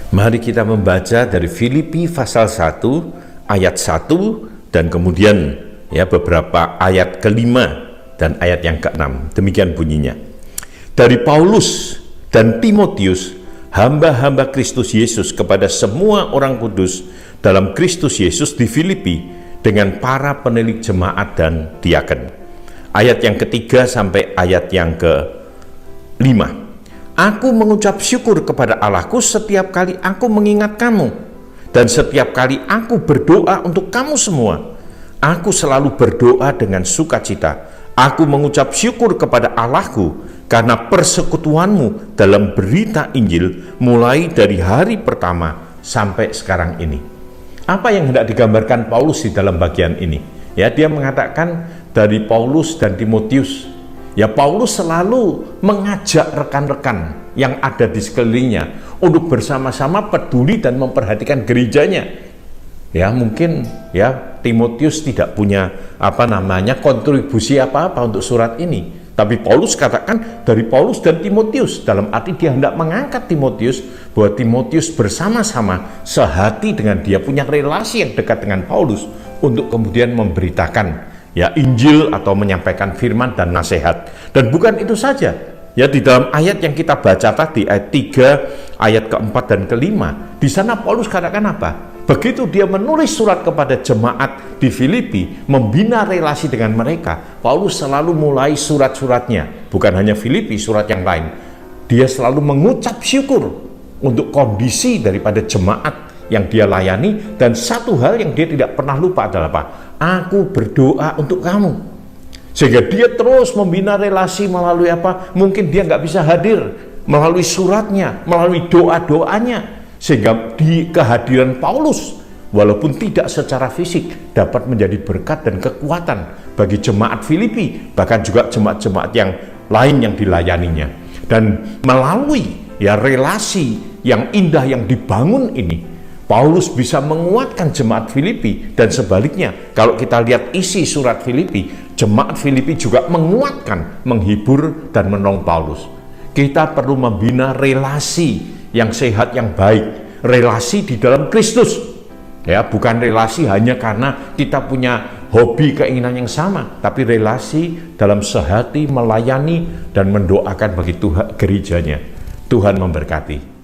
Mari kita membaca dari Filipi pasal 1 ayat 1 dan kemudian beberapa ayat kelima dan ayat yang keenam. Demikian bunyinya. Dari Paulus dan Timotius, hamba-hamba Kristus Yesus, kepada semua orang kudus dalam Kristus Yesus di Filipi, dengan para penilik jemaat dan diaken. Ayat yang ketiga sampai ayat yang kelima. Aku mengucap syukur kepada Allahku setiap kali aku mengingat kamu, dan setiap kali aku berdoa untuk kamu semua. Aku selalu berdoa dengan sukacita. Aku mengucap syukur kepada Allahku karena persekutuanmu dalam berita Injil mulai dari hari pertama sampai sekarang ini. Apa yang hendak digambarkan Paulus di dalam bagian ini? Ya, dia mengatakan dari Paulus dan Timotius. Ya, Paulus selalu mengajak rekan-rekan yang ada di sekelilingnya untuk bersama-sama peduli dan memperhatikan gerejanya. Ya, mungkin Timotius tidak punya kontribusi apa-apa untuk surat ini. Tapi Paulus katakan dari Paulus dan Timotius, dalam arti dia hendak mengangkat Timotius, bahwa Timotius bersama-sama sehati dengan dia, punya relasi yang dekat dengan Paulus untuk kemudian memberitakan Injil atau menyampaikan firman dan nasihat. Dan bukan itu saja, di dalam ayat yang kita baca tadi, ayat 3, ayat keempat dan kelima, di sana Paulus katakan apa? Begitu dia menulis surat kepada jemaat di Filipi, membina relasi dengan mereka, Paulus selalu mulai surat-suratnya, bukan hanya Filipi, surat yang lain, dia selalu mengucap syukur untuk kondisi daripada jemaat yang dia layani. Dan satu hal yang dia tidak pernah lupa adalah apa? Aku berdoa untuk kamu. Sehingga dia terus membina relasi melalui apa? Mungkin dia nggak bisa hadir, melalui suratnya, melalui doa-doanya, sehingga di kehadiran Paulus, walaupun tidak secara fisik, dapat menjadi berkat dan kekuatan bagi jemaat Filipi, bahkan juga jemaat-jemaat yang lain yang dilayaninya. Dan melalui relasi yang indah yang dibangun ini, Paulus bisa menguatkan jemaat Filipi, dan sebaliknya kalau kita lihat isi surat Filipi, jemaat Filipi juga menguatkan, menghibur dan menolong Paulus. Kita perlu membina relasi yang sehat, yang baik, relasi di dalam Kristus. Bukan relasi hanya karena kita punya hobi, keinginan yang sama, tapi relasi dalam sehati melayani dan mendoakan bagi Tuhan gerejanya. Tuhan memberkati.